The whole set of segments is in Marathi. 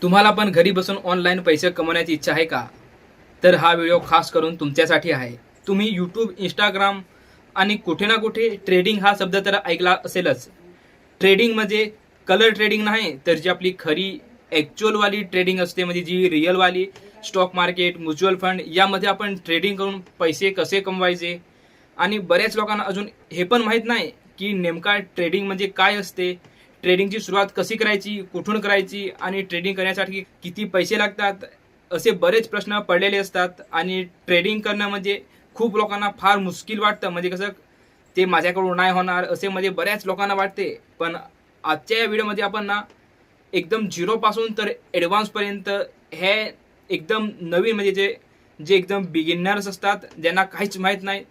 तुम्हाला पण घरी बसून ऑनलाईन पैसे कमवण्याची इच्छा आहे का? तर हा व्हिडिओ खास करून तुमच्यासाठी आहे. तुम्ही यूट्यूब, इंस्टाग्राम आणि कुठे ना कुठे ट्रेडिंग हा शब्द तर ऐकला असेलच. ट्रेडिंग म्हणजे कलर ट्रेडिंग नाही, तर जी आपली खरी ॲक्च्युअलवाली ट्रेडिंग असते, म्हणजे जी रिअलवाली स्टॉक मार्केट, म्युच्युअल फंड यामध्ये आपण ट्रेडिंग करून पैसे कसे कमवायचे. आणि बऱ्याच लोकांना अजून हे पण माहीत नाही की नेमका ट्रेडिंग म्हणजे काय असते, ट्रेडिंगची सुरुवात कशी करायची, कुठून करायची आणि ट्रेडिंग करण्यासाठी किती पैसे लागतात, असे बरेच प्रश्न पडलेले असतात. आणि ट्रेडिंग करणं म्हणजे खूप लोकांना फार मुश्किल वाटतं. म्हणजे कसं ते माझ्याकडून नाही होणार असे म्हणजे बऱ्याच लोकांना वाटते. पण आजच्या या व्हिडिओमध्ये आपण ना एकदम झिरोपासून तर ॲडव्हान्सपर्यंत हे एकदम नवीन म्हणजे जे जे एकदम बिगिनर्स असतात, ज्यांना काहीच माहीत नाही,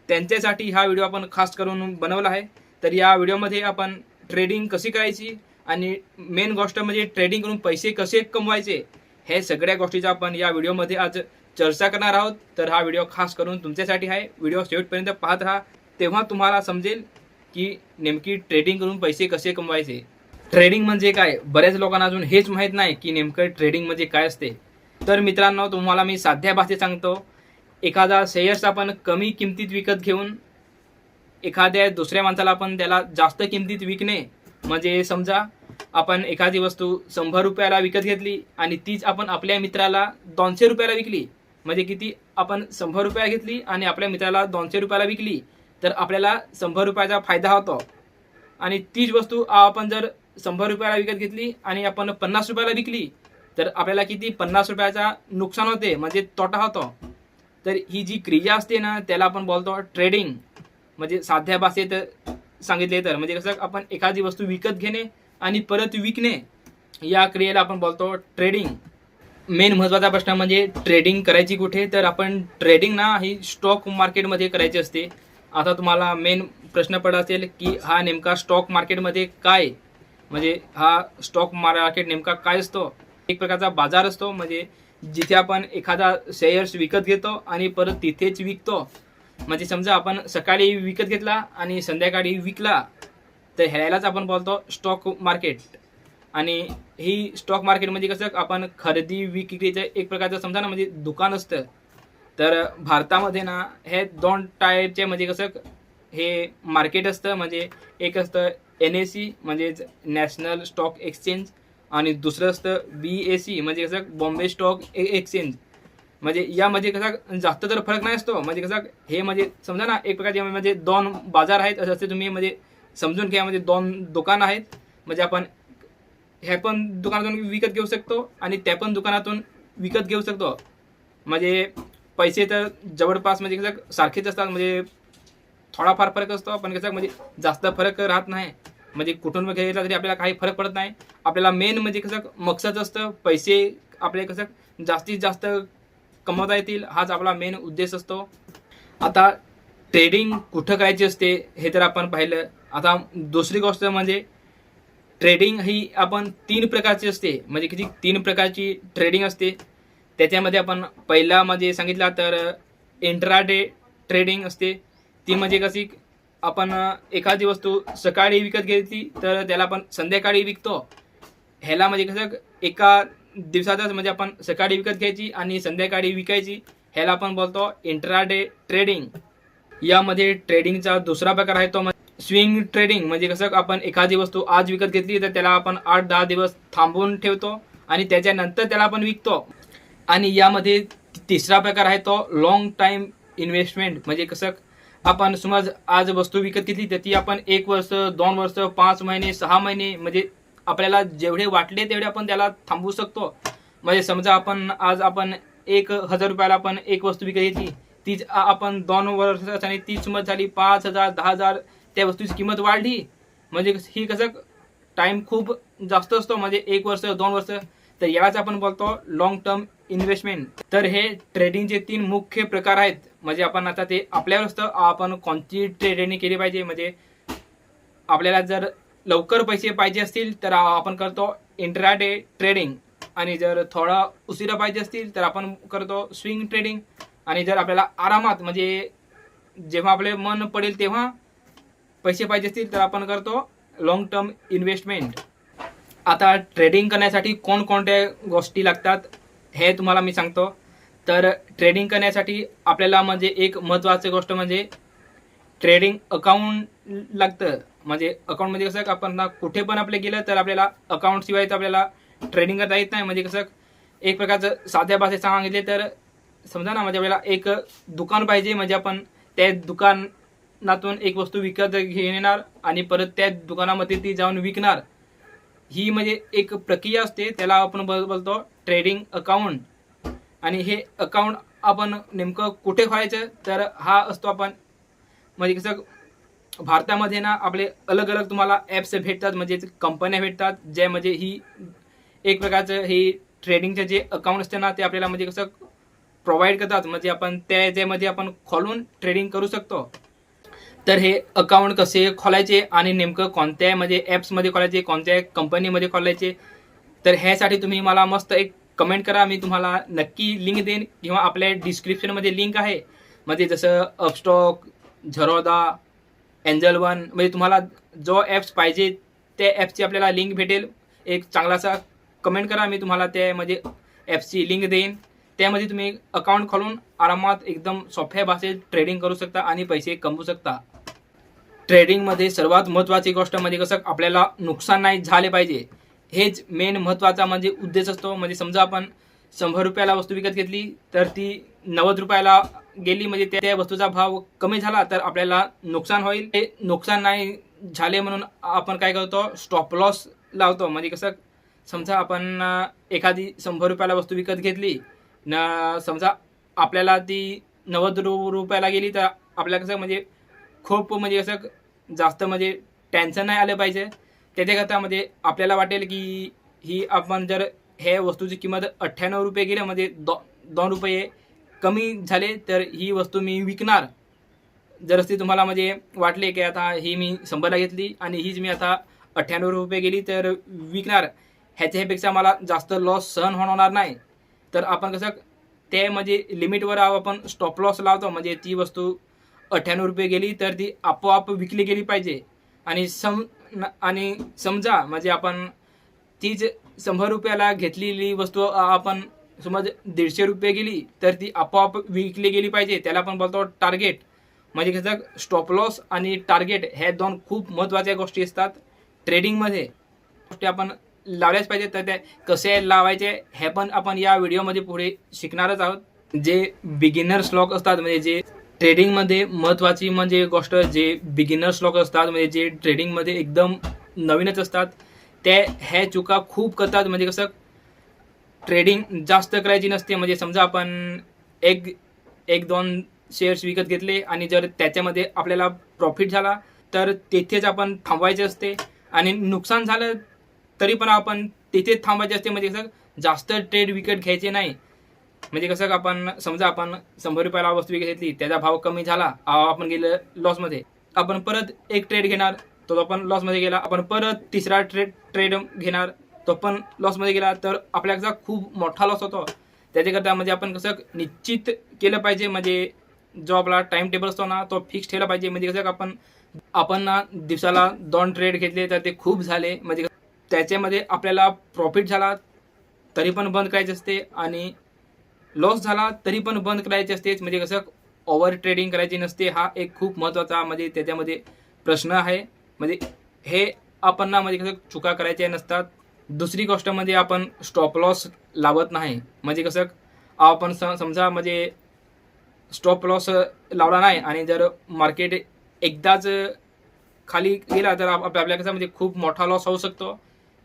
त्यांच्यासाठी हा व्हिडिओ आपण खास करून बनवला आहे. तर या व्हिडिओमध्ये आपण ट्रेडिंग कशी करायची आणि मेन गोष्ट म्हणजे ट्रेडिंग करून पैसे कसे कमवायचे, हे सगळ्या गोष्टीचा आपण या व्हिडिओमध्ये आज चर्चा करणार आहोत. तर हा व्हिडिओ खास करून तुमच्यासाठी आहे. व्हिडिओ शेवटपर्यंत पाहत राहा, तेव्हा तुम्हाला समजेल की नेमकी ट्रेडिंग करून पैसे कसे कमवायचे. ट्रेडिंग म्हणजे काय? बऱ्याच लोकांना अजून हेच माहीत नाही की नेमकं ट्रेडिंग म्हणजे काय असते. तर मित्रांनो, तुम्हाला मी साध्या भाषेत सांगतो. एखादा शेअर्स आपण कमी किमतीत विकत घेऊन एखाद्या दुसऱ्या माणसाला आपण त्याला जास्त किमतीत विकणे. म्हणजे समजा आपण एखादी वस्तू 100 रुपयाला विकत घेतली आणि तीच आपण आपल्या मित्राला 200 रुपयाला विकली. म्हणजे किती? आपण 100 रुपया घेतली आणि आपल्या मित्राला 200 रुपयाला विकली, तर आपल्याला 100 रुपयाचा फायदा होतो. आणि तीच वस्तू आपण जर 100 रुपयाला विकत घेतली आणि आपण 50 रुपयाला विकली, तर आपल्याला किती? 50 रुपयाचा नुकसान होते, म्हणजे तोटा होतो. तर ही जी क्रिया असते ना, त्याला आपण बोलतो ट्रेडिंग. म्हणजे साध्या भाषेत सांगितले तर म्हणजे कसं, आपण एखादी वस्तू विकत घेणे आणि परत विकणे, या क्रियेला आपण बोलतो ट्रेडिंग. मेन महत्त्वाचा प्रश्न म्हणजे ट्रेडिंग करायची कुठे? तर आपण ट्रेडिंग ना ही स्टॉक मार्केटमध्ये करायची असते. आता तुम्हाला मेन प्रश्न पडला असेल की हा नेमका स्टॉक मार्केटमध्ये काय? म्हणजे हा स्टॉक मार्केट नेमका काय असतो? एक प्रकारचा बाजार असतो, म्हणजे जिथे आपण एखादा शेअर्स विकत घेतो आणि परत तिथेच विकतो. म्हणजे समजा आपण सकाळी विकत घेतला आणि संध्याकाळी विकला, तर ह्यालाच आपण बोलतो स्टॉक मार्केट. आणि ही स्टॉक मार्केट म्हणजे कसं, आपण खरेदी विक्रीचं एक प्रकारचं समजा ना, म्हणजे दुकान असतं. तर भारतामध्ये ना हे 2 टायरचे म्हणजे कसं हे मार्केट असतं. म्हणजे एक असतं NSE म्हणजेच नॅशनल स्टॉक एक्सचेंज, आणि दुसरं असतं BSE म्हणजे कसं बॉम्बे स्टॉक एक्सचेंज. म्हणजे यामध्ये कसा जास्त तर फरक नाही असतो. म्हणजे कसं हे म्हणजे समजा ना, एक प्रकारचे म्हणजे 2 बाजार आहेत असं तुम्ही म्हणजे समजून घ्या. म्हणजे 2 दुकान आहेत. म्हणजे आपण ह्या पण दुकानातून विकत घेऊ शकतो आणि त्या पण दुकानातून विकत घेऊ शकतो. म्हणजे पैसे तर जवळपास म्हणजे कसं सारखेच असतात. म्हणजे थोडाफार फरक असतो, पण कसं म्हणजे जास्त फरक राहत नाही. म्हणजे कुठून घ्यायला तरी आपल्याला काही फरक पडत नाही. आपल्याला मेन म्हणजे कसं मकसद असतं, पैसे आपले कसं जास्तीत जास्त कमवता येतील, हाच आपला मेन उद्देश असतो. आता ट्रेडिंग कुठं करायची असते हे तर आपण पाहिलं. आता दुसरी गोष्ट म्हणजे ट्रेडिंग ही आपण 3 प्रकारची असते. म्हणजे किती 3 प्रकारची ट्रेडिंग असते. त्याच्यामध्ये आपण पहिला म्हणजे सांगितला तर इंट्राडे ट्रेडिंग असते. ती म्हणजे कशी, आपण एखादी वस्तू सकाळी विकत घेतली तर त्याला आपण संध्याकाळी विकतो. ह्याला म्हणजे कसं एका दिवसातच म्हणजे आपण सकाळी विकत घ्यायची आणि संध्याकाळी विकायची, ह्याला आपण बोलतो इंट्राडे ट्रेडिंग. यामध्ये ट्रेडिंगचा दुसरा प्रकार आहे तो स्विंग ट्रेडिंग. म्हणजे कसं, आपण एखादी वस्तू आज विकत घेतली तर त्याला आपण 8-10 दिवस थांबवून ठेवतो आणि त्याच्यानंतर त्याला आपण विकतो. आणि यामध्ये तिसरा प्रकार आहे तो लॉंग टाईम इन्व्हेस्टमेंट. म्हणजे कसं, आपण समज आज वस्तू विकत घेतली तर ती आपण 1 वर्ष, 2 वर्ष, 5 महिने, 6 महिने म्हणजे आपल्याला जेवढे वाटले तेवढे आपण त्याला थांबवू शकतो. म्हणजे समजा आपण 1,000 रुपयाला आपण एक वस्तू विकत घेतली, तीच आपण 2 वर्षांनी ती किंमत झाली 5,000, 10,000, त्या वस्तूची किंमत वाढली. म्हणजे ही कसं टाईम खूप जास्त असतो, म्हणजे 1 वर्ष, 2 वर्ष. तर यालाच आपण बोलतो लॉंग टर्म इन्व्हेस्टमेंट. तर हे ट्रेडिंगचे 3 मुख्य प्रकार आहेत. म्हणजे आपण आता ते आपल्यावर असतं, आपण कोणती ट्रेडिंग केली पाहिजे. म्हणजे आपल्याला जर लवकर पैसे पाहिजे असतील तर आपण करतो इंट्राडे ट्रेडिंग, आणि जर थोडा उशिरा पाहिजे असतील तर आपण करतो स्विंग ट्रेडिंग. आणि जर आपल्याला आरामात म्हणजे जेव्हा आपले मन पडेल तेव्हा पैसे पाहिजे असतील तर आपण करतो लॉंग टर्म इन्व्हेस्टमेंट. आता ट्रेडिंग करण्यासाठी कोणकोणत्या गोष्टी लागतात हे तुम्हाला मी सांगतो. तर ट्रेडिंग करण्यासाठी आपल्याला म्हणजे एक महत्त्वाची गोष्ट म्हणजे ट्रेडिंग अकाउंट लागतं. म्हणजे अकाउंटमध्ये कसं आपण ना कुठे पण आपले गेलं तर आपल्याला अकाउंट शिवाय तर आपल्याला ट्रेडिंग करता येत नाही. म्हणजे कसं एक प्रकारचं साध्या भाषेत सांगितले तर समजा ना, म्हणजे आपल्याला एक दुकान पाहिजे. म्हणजे आपण त्या दुकानातून एक वस्तू विकत घेणार आणि परत त्या दुकानामध्ये ती जाऊन विकणार. ही म्हणजे एक प्रक्रिया असते, त्याला आपण बोलतो ट्रेडिंग अकाउंट. आणि हे अकाउंट आपण नेमकं कुठे खोलायचं, तर हा असतो आपण म्हणजे कसं भारतामध्ये ना आपले अलग अलग तुम्हाला ॲप्स भेटतात. म्हणजे कंपन्या भेटतात ज्या म्हणजे ही एक प्रकारचं ही ट्रेडिंगचे जे अकाउंट असते ना ते आपल्याला म्हणजे कसं प्रोव्हाइड करतात. म्हणजे आपण त्याच्यामध्ये आपण खोलून ट्रेडिंग करू शकतो. तर हे अकाउंट कसे खोलायचे आणि नेमकं कोणत्या म्हणजे ॲप्समध्ये खोलायचे, कोणत्या कंपनीमध्ये खोलायचे, तर ह्यासाठी तुम्ही मला मस्त एक कमेंट करा. मी तुम्हाला नक्की लिंक देईन किंवा आपल्या डिस्क्रिप्शनमध्ये लिंक आहे. म्हणजे जसं अपस्टॉक, झरोदा, एंजल वन, म्हणजे तुम्हाला जो ॲप्स पाहिजे त्या ॲप्सची आपल्याला लिंक भेटेल. एक चांगलासा कमेंट करा, मी तुम्हाला त्या म्हणजे ॲप्सची लिंक देईन. त्यामध्ये तुम्ही अकाउंट खोलून आरामात एकदम सोप्या भाषेत ट्रेडिंग करू शकता आणि पैसे कमवू शकता. ट्रेडिंगमध्ये सर्वात महत्त्वाची गोष्ट म्हणजे कसं आपल्याला नुकसान नाही झाले पाहिजे. हेच मेन महत्त्वाचा म्हणजे उद्देश असतो. म्हणजे समजा आपण 100 रुपयाला वस्तू विकत घेतली तर ती 90 रुपयाला गेली, म्हणजे त्या वस्तूचा भाव कमी झाला तर आपल्याला नुकसान होईल. हे नुकसान नाही झाले म्हणून आपण काय करतो, स्टॉप लॉस लावतो. म्हणजे कसं समजा आपण एखादी 100 रुपयाला वस्तू विकत घेतली न, समजा आपल्याला ती 90 रुपयाला गेली तर आपल्याला कसं म्हणजे खूप म्हणजे असं जास्त म्हणजे टेन्शन नाही आलं पाहिजे. त्याच्याकरता म्हणजे आपल्याला वाटेल की ही आपण जर ह्या वस्तूची किंमत 98 रुपये गेली, म्हणजे 2 रुपये कमी झाले तर ही वस्तू मी विकणार. जर ती तुम्हाला म्हणजे वाटले की आता ही मी 100ला घेतली आणि हीच मी आता 98 रुपये गेली तर विकणार, ह्याच्यापेक्षा मला जास्त लॉस सहन होणार नाही, तर आपण कसं ते म्हणजे लिमिटवर आपण स्टॉप लॉस लावतो. म्हणजे ती वस्तू 98 रुपये गेली तर ती आपोआप विकली गेली पाहिजे. आणि समजा म्हणजे आपण तीच 100 रुपयाला घेतलेली वस्तू आपण समज 150 रुपये गेली तर ती आपोआप विकली गेली पाहिजे. त्याला आपण बोलतो टार्गेट. म्हणजे कसं स्टॉप लॉस आणि टार्गेट ह्या दोन खूप महत्त्वाच्या गोष्टी असतात ट्रेडिंगमध्ये. गोष्टी आपण लावल्याच पाहिजे. तर त्या कसे लावायचे हे पण आपण या व्हिडिओमध्ये पुढे शिकणारच आहोत. जे बिगिनर्स लोक असतात, म्हणजे जे ट्रेडिंगमध्ये महत्त्वाची म्हणजे गोष्ट, जे बिगिनर्स लोक असतात म्हणजे जे ट्रेडिंगमध्ये एकदम नवीनच असतात, ते ह्या चुका खूप करतात. म्हणजे कसं ट्रेडिंग जास्त करायची नसते. म्हणजे समजा आपण एक दोन शेअर्स विकत घेतले आणि जर त्याच्यामध्ये आपल्याला प्रॉफिट झाला तर तेथेच आपण थांबवायचे असते. आणि नुकसान झालं तरी पण आपण तिथेच थांबायचे असते. म्हणजे कसं जास्त ट्रेड विकत घ्यायचे नाही. म्हणजे कसं आपण समजा आपण 100 रुपयाला वस्तू विकत घेतली, त्याचा भाव कमी झाला, आपण गेलं लॉसमध्ये, आपण परत एक ट्रेड घेणार, तो आपण लॉसमध्ये गेला, आपण परत तिसरा ट्रेड घेणार, तो पण लॉसमध्ये गेला, तर आपल्याचा खूप मोठा लॉस होतो. त्याच्याकरता म्हणजे आपण कसं निश्चित केलं पाहिजे. म्हणजे जो आपला टाइम टेबल असतो ना तो फिक्स ठेवला पाहिजे. म्हणजे कसं आपण ना दिवसाला 2 ट्रेड घेतले तर ते खूप झाले, म्हणजे त्याच्यामध्ये आपल्याला प्रॉफिट झाला तरी पण बंद करायचे असते आणि लॉस झाला तरी पण बंद करायचे असते. म्हणजे कसं ओव्हर ट्रेडिंग करायची नसते. हा एक खूप महत्त्वाचा म्हणजे त्याच्यामध्ये प्रश्न आहे. म्हणजे हे आपण ना म्हणजे कसं चुका करायच्या नसतात. दुसरी गोष्ट म्हणजे आपण स्टॉप लॉस लावत नाही. म्हणजे कसं आपण समजा म्हणजे स्टॉप लॉस लावला नाही आणि जर मार्केट एकदाच खाली गेला तर आपल्याला कसं म्हणजे खूप मोठा लॉस होऊ शकतो.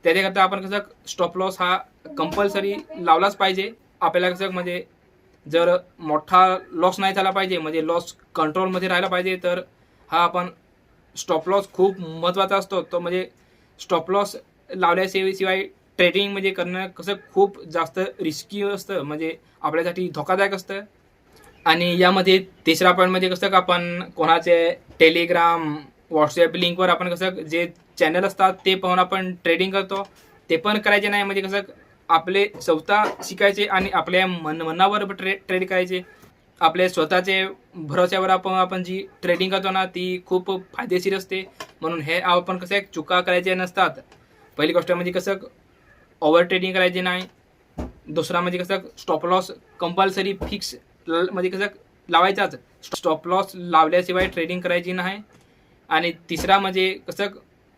त्याच्याकरता आपण कसं स्टॉप लॉस हा कंपल्सरी लावलाच पाहिजे. आपल्याला कसं म्हणजे जर मोठा लॉस नाही झाला पाहिजे, म्हणजे लॉस कंट्रोलमध्ये राहिला पाहिजे, तर हा आपण स्टॉप लॉस खूप महत्त्वाचा असतो. तो म्हणजे स्टॉप लॉस लावल्याशिवाय ट्रेडिंग म्हणजे करणं कसं खूप जास्त रिस्की असतं, म्हणजे आपल्यासाठी धोकादायक असतं. आणि यामध्ये तिसरा पॉईंट म्हणजे कसं आपण कोणाचे टेलिग्राम, व्हॉट्सॲप लिंकवर आपण कसं जे चॅनल असतात ते पाहून आपण ट्रेडिंग करतो, ते पण करायचे नाही. म्हणजे कसं आपले स्वतः शिकायचे आणि आपल्या मनावर ट्रेड करायचे. आपल्या स्वतःचे भरोश्यावर आपण जी ट्रेडिंग करतो ना ती खूप फायदेशीर असते. म्हणून हे आपण कसं चुका करायच्या नसतात. पहिली गोष्ट म्हणजे कसं ओव्हर ट्रेडिंग करायची नाही. दुसरा म्हणजे कसं स्टॉप लॉस कंपल्सरी फिक्स म्हणजे कसं लावायचाच, स्टॉप लॉस लावल्याशिवाय ट्रेडिंग करायची नाही. आणि तिसरा म्हणजे कसं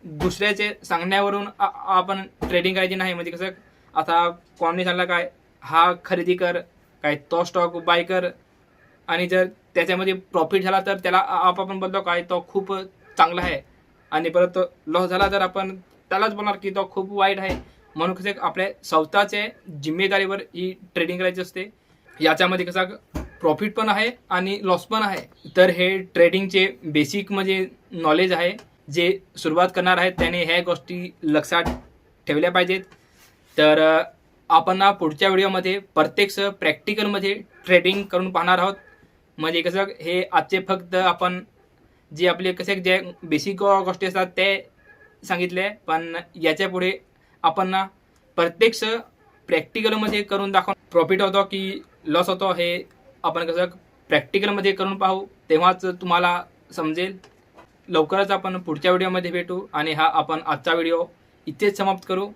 दुसऱ्याचे सांगण्यावरून आपण ट्रेडिंग करायची नाही. म्हणजे कसं आता कोणी सांगला काय हा खरेदी कर, काय तो स्टॉक बाय कर, आणि जर त्याच्यामध्ये प्रॉफिट झाला तर त्याला आपण बोलतो काय तो खूप चांगला आहे, आणि परत लॉस झाला तर आपण त्यालाच बोलणार की तो खूप वाईट आहे. म्हणून कसं आपल्या स्वतःच्या जिम्मेदारीवर ही ट्रेडिंग करायची असते. याच्यामध्ये कसा प्रॉफिट पण आहे आणि लॉस पण आहे. तर हे ट्रेडिंगचे बेसिक म्हणजे नॉलेज आहे. जे सुरुवात करणार आहेत त्याने ह्या गोष्टी लक्षात ठेवल्या पाहिजेत. तर आपण ना पुढच्या व्हिडिओमध्ये प्रत्यक्ष प्रॅक्टिकलमध्ये ट्रेडिंग करून पाहणार आहोत. म्हणजे कसं हे आजचे फक्त आपण जे आपले कसे जे बेसिक गोष्टी असतात ते सांगितले, पण याच्या पुढे आपण ना प्रत्यक्ष प्रॅक्टिकलमध्ये करून दाखवून प्रॉफिट होतो की लॉस होतो हे आपण कसं प्रॅक्टिकलमध्ये करून पाहू, तेव्हाच तुम्हाला समजेल. लवकरच आपण पुढच्या व्हिडिओमध्ये भेटू, आणि हा आपण आजचा व्हिडिओ इथेच समाप्त करू.